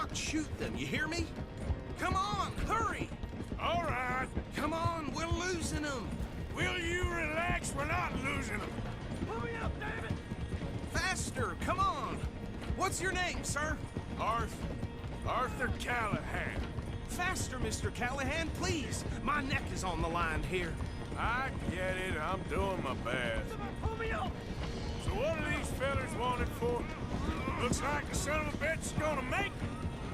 not shoot them, you hear me? Come on, hurry! All right. Come on, we're losing them! Will you relax? We're not losing them. Pull me up, David! Faster, come on! What's your name, sir? Arthur Callahan. Faster, Mr. Callahan, please! My neck is on the line here. I get it. I'm doing my best. Pull me up! So what are these fellas wanted for? Looks like the son of a bitch is gonna make it.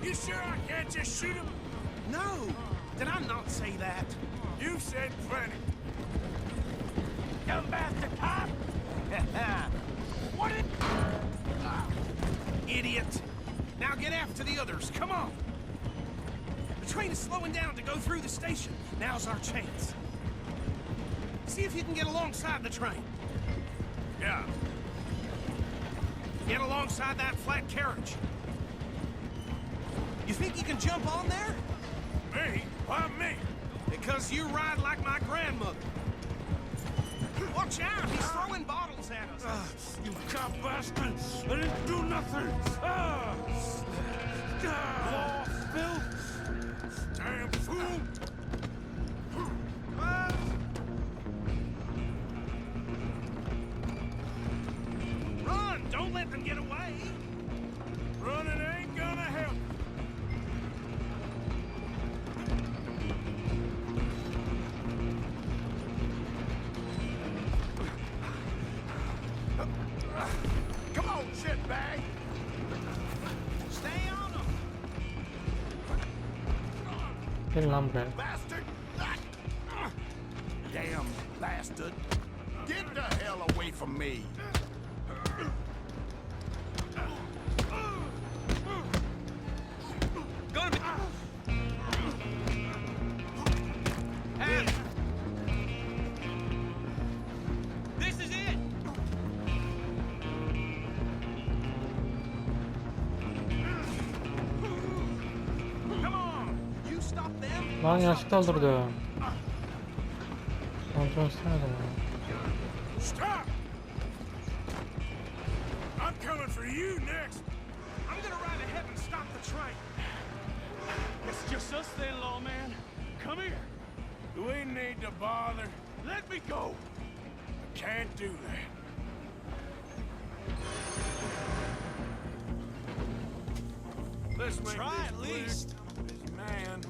You sure I can't just shoot him? No! Did I not say that? You said plenty. Dumb bastard cop! What it? Idiot! Now get after the others, come on! The train is slowing down to go through the station. Now's our chance. See if you can get alongside the train. Yeah. Get alongside that flat carriage. You think you can jump on there? Me? Why me? Because you ride like my grandmother. Watch out, he's throwing bottles at us. You cop bastard! I didn't do nothing! Law, Phil! Damn fool! Run! Don't let them get away! Running ain't gonna help. Come on, shitbag! Stay on them! Gelin lan buraya. Bastard! Damn bastard! Get the hell away from me! Gonna be... Hey! This is it! Come on! You stop them! Lan yanlışlıkla öldürdüm. Kontrol istemedim ya. Stop! I'm coming for you next! I'm gonna ride ahead and stop the train. It's just us then, lawman. Come here. Do we need to bother? Let me go. I can't do that. Let's make Try this at clear. least. This man.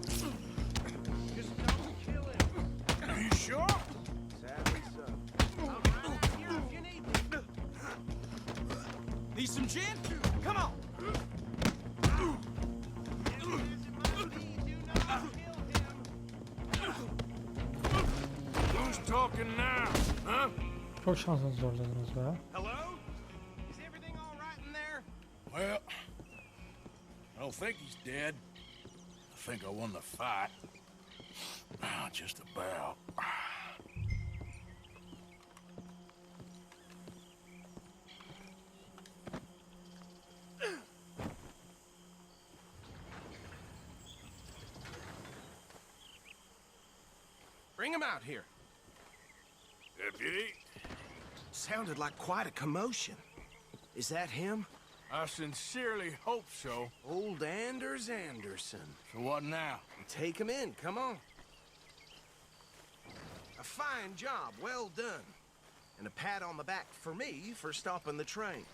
Just don't kill him. Are you sure? Sadly so. I'll ride here if you need me. Need some gin? Come on. Who's talking now? Huh? Çok şanssız zorladınız be. Hello? Is everything all right in there? Well, I don't think he's dead. I think I won the fight. Just about. Bring him out here. Deputy, Sounded like quite a commotion. Is that him? I sincerely hope so. Old Anders Anderson. So what now? Take him in, come on. A fine job, well done. And a pat on the back for me for stopping the train.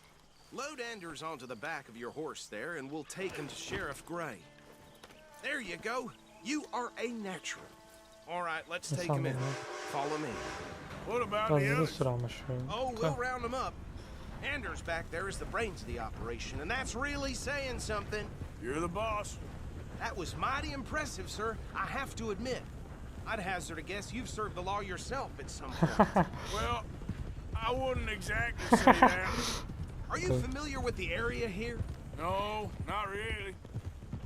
Load Anders onto the back of your horse there, and we'll take him to Sheriff Gray. There you go. You are a natural. All right, let's take him in. Follow me. What about Biraz the hızlı others? sıralmış. Oh, we'll round them up. Anders back there is the brains of the operation, and that's really saying something. You're the boss. That was mighty impressive, sir. I have to admit. I'd hazard a guess you've served the law yourself at some point. Well, I wouldn't exactly say that. Are you familiar with the area here? No, not really.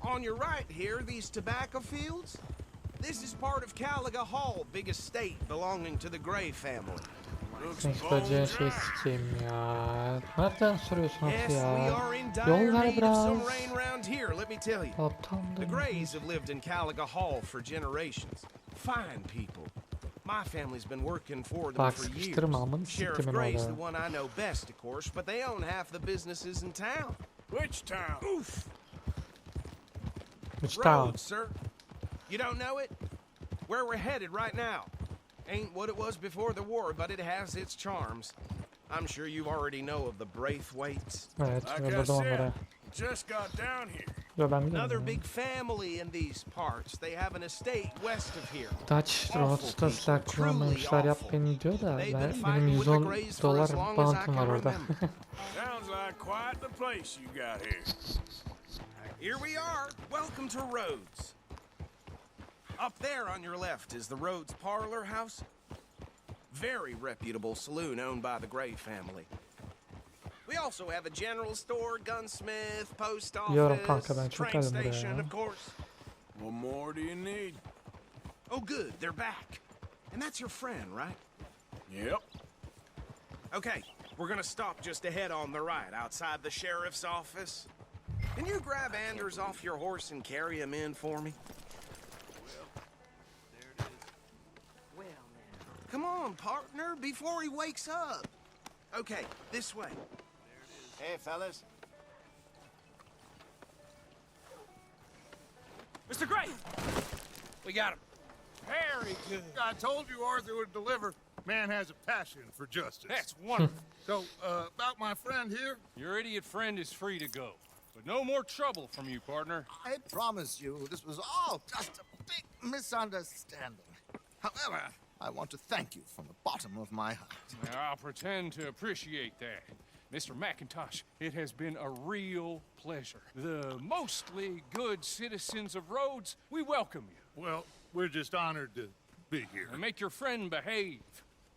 On your right here, these tobacco fields? This is part of Caliga Hall, big estate belonging to the Gray family. Looks Instacı şey bones sikeyim ya. Nereden soruyorsun Yes, ya? we are in dire Yol ver need of some biraz. rain round here, let me tell you. Aptandım. The Grays have lived in Caliga Hall for generations. Fine people. My family's been working for them Bak for years. sıkıştırma amın Sheriff siktimin Gray's the orada. one I know best, of course, but they own half the businesses in town. Which town? Oof! Which town? Rhodes, sir. You don't know it? Where we're headed right now. Ain't what it was before the war, but it has its charms. I'm sure you already know of the Braithwaites. Evet, Like I yolladım onlara. said, just got down here. Yo ben Another biliyorum ya. big family in these parts. They have an estate west of here. Dutch Road'da silah kullanmayı işler yapmayın diyor da benim 110 dolar bounty'm var orada. Sounds like quite the place you got here. Here we are. Welcome to Rhodes. Up there on your left is the Rhodes Parlor House. Very reputable saloon owned by the Gray family. We also have a general store, gunsmith, post Biliyorum office, kanka, ben çok train geldim buraya station, ya. of course. What more do you need? Oh, good, they're back. And that's your friend, right? Yep. Okay, we're gonna stop just ahead on the right, outside the sheriff's office. Can you grab Anders off your horse and carry him in for me? Come on, partner, before he wakes up. Okay, this way. Hey, fellas. Mr. Gray! We got him. Very good. I told you Arthur would deliver. Man has a passion for justice. That's wonderful. So, about my friend here, Your idiot friend is free to go. But no more trouble from you, partner. I promise you this was all just a big misunderstanding. However, I want to thank you from the bottom of my heart. I'll pretend to appreciate that. Mr. McIntosh, it has been a real pleasure. The mostly good citizens of Rhodes, we welcome you. well, we're just honored to be here. And make your friend behave.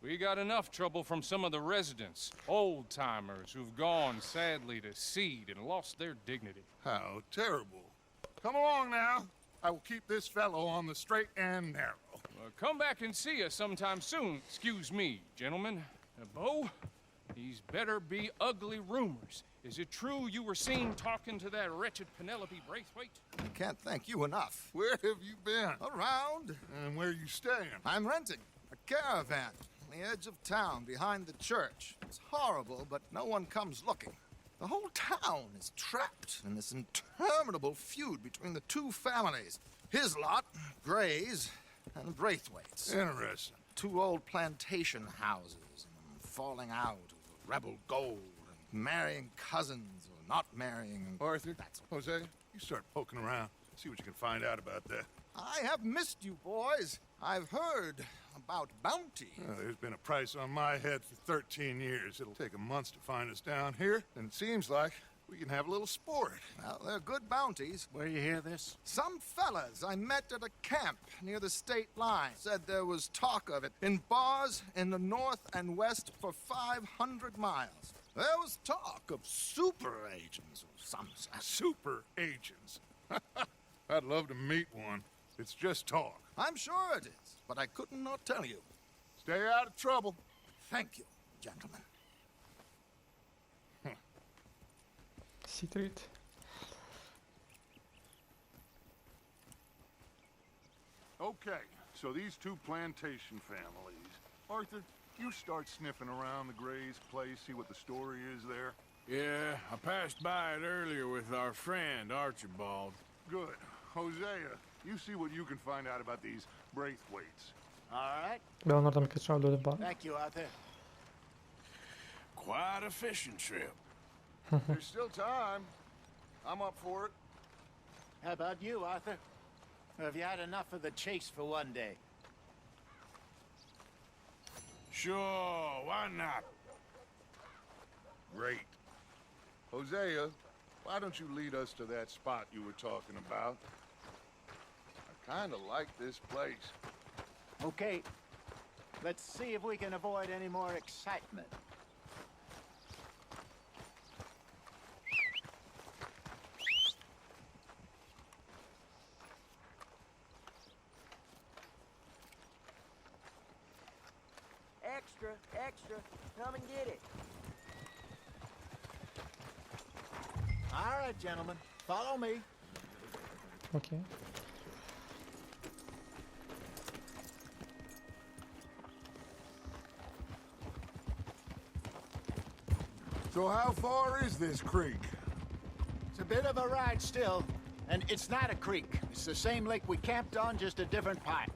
We got enough trouble from some of the residents, old-timers who've gone, sadly, to seed and lost their dignity. How terrible. Come along now. I will keep this fellow on the straight and narrow. Come back and see us sometime soon. Excuse me, gentlemen. Bo, these better be ugly rumors. Is it true you were seen talking to that wretched Penelope Braithwaite? I can't thank you enough. Where have you been? Around, And where you staying? I'm renting a caravan on the edge of town behind the church. It's horrible, but no one comes looking. The whole town is trapped in this interminable feud between the two families. His lot, Gray's, and Braithwaite's. Interesting. Two old plantation houses, and falling out over rebel gold, and marrying cousins or not marrying. Arthur, Jose, you start poking around. See what you can find out about that. I have missed you, boys. I've heard about bounty. Well, there's been a price on my head for 13 years. It'll take 'em months to find us down here, and it seems like we can have a little sport. Well, they're good bounties. Where you hear this? Some fellas I met at a camp near the state line said there was talk of it in bars in the north and west for 500 miles. There was talk of super agents or some such. Super agents. I'd love to meet one. It's just talk. I'm sure it is, but I couldn't not tell you. Stay out of trouble. Thank you, gentlemen. Siktir git. Okay, so these two plantation families. Arthur, you start sniffing around the Gray's place, see what the story is there. Yeah, I passed by it earlier with our friend, Archibald. Good. Hosea, you see what you can find out about these Braithwaites. All right. Ben onlardan birkaçını öldürdüm bari. Thank you, Arthur. Quite a fishing trip. There's still time. I'm up for it. How about you, Arthur? Have you had enough of the chase for one day? Sure, why not? Great. Hosea, why don't you lead us to that spot you were talking about? I kind of like this place. Okay. Let's see if we can avoid any more excitement. Extra, extra, come and get it. All right, gentlemen. Follow me. Okey. So how far is this creek? It's a bit of a ride still. And it's not a creek. It's the same lake we camped on, just a different part.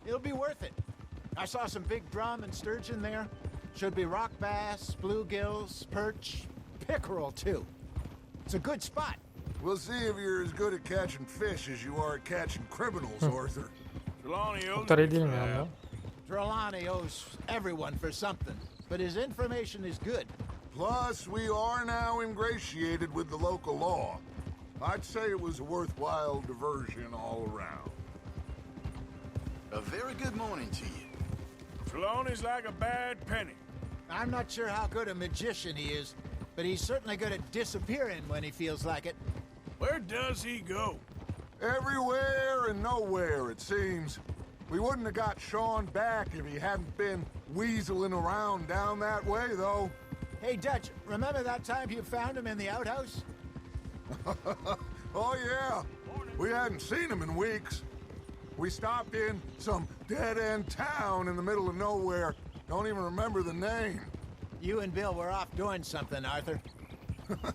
It'll be worth it. I saw some big drum and sturgeon there. Should be rock bass, bluegills, perch, pickerel too. It's a good spot. We'll see if you're as good at catching fish as you are at catching criminals, Arthur. Trelawney O owes kadar me iyi değilim for yani. that. Trelawney owes everyone for something, but his information is good. Plus, we are now ingratiated with the local law. I'd say it was a worthwhile diversion all around. A very good morning to you. Trelawney's like a bad penny. I'm not sure how good a magician he is, but he's certainly good at disappearing when he feels like it. Where does he go? Everywhere and nowhere, it seems. We wouldn't have got Sean back if he hadn't been weaseling around down that way, though. Hey, Dutch, remember that time you found him in the outhouse? Oh, yeah. We hadn't seen him in weeks. We stopped in some dead-end town in the middle of nowhere. Don't even remember the name. You and Bill were off doing something, Arthur.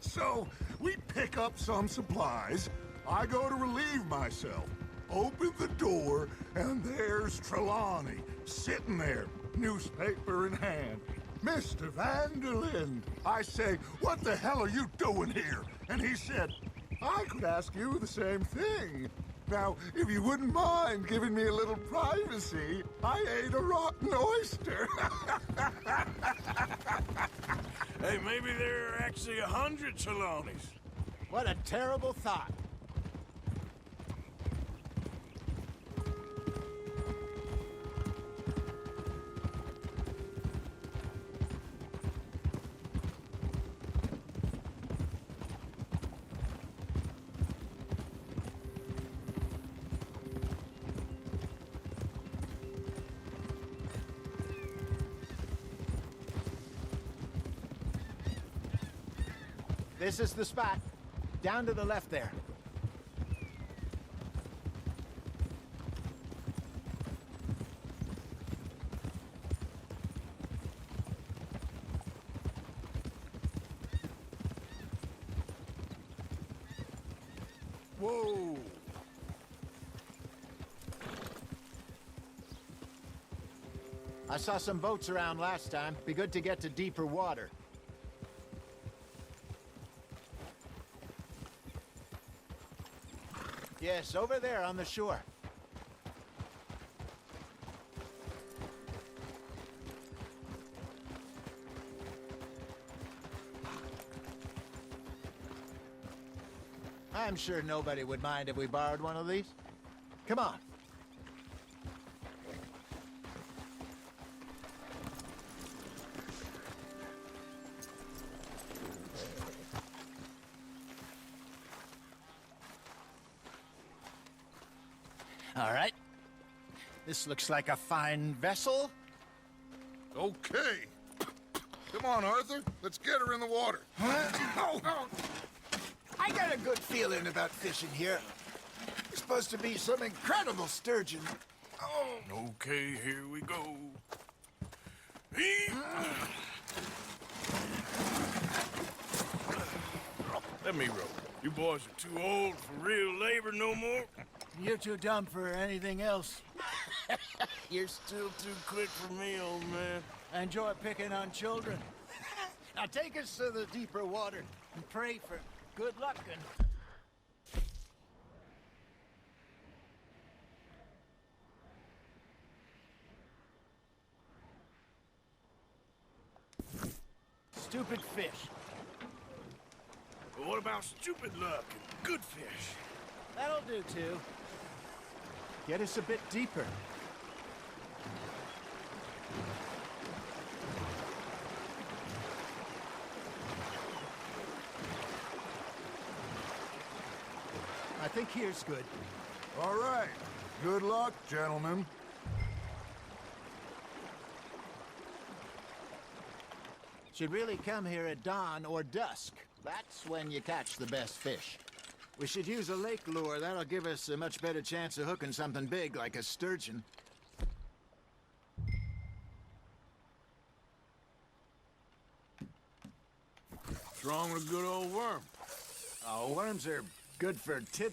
So, we pick up some supplies. I go to relieve myself. Open the door, and there's Trelawney, sitting there, newspaper in hand. Mr. Vanderlyn. I say, what the hell are you doing here? And he said, I could ask you the same thing. Now, if you wouldn't mind giving me a little privacy, I ate a rotten oyster. Hey, maybe there are actually 100 Trelawneys. What a terrible thought. This is the spot. Down to the left there. Whoa. I saw some boats around last time. Be good to get to deeper water. Yes, over there on the shore. I'm sure nobody would mind if we borrowed one of these. Come on. All right. This looks like a fine vessel. Okay. Come on, Arthur. Let's get her in the water. I got a good feeling about fishing here. It's supposed to be some incredible sturgeon. Okay, here we go. Let me row. You boys are too old for real labor no more. You're too dumb for anything else. You're still too quick for me, old man. I enjoy picking on children. Now take us to the deeper water and pray for good luck and... Stupid fish. But what about stupid luck and good fish? That'll do, too. Get us a bit deeper. I think here's good. All right. Good luck, gentlemen. Should really come here at dawn or dusk. That's when you catch the best fish. We should use a lake lure. That'll give us a much better chance of hooking something big like a sturgeon. What's wrong with a good old worm? Oh, worms are good for tiddling.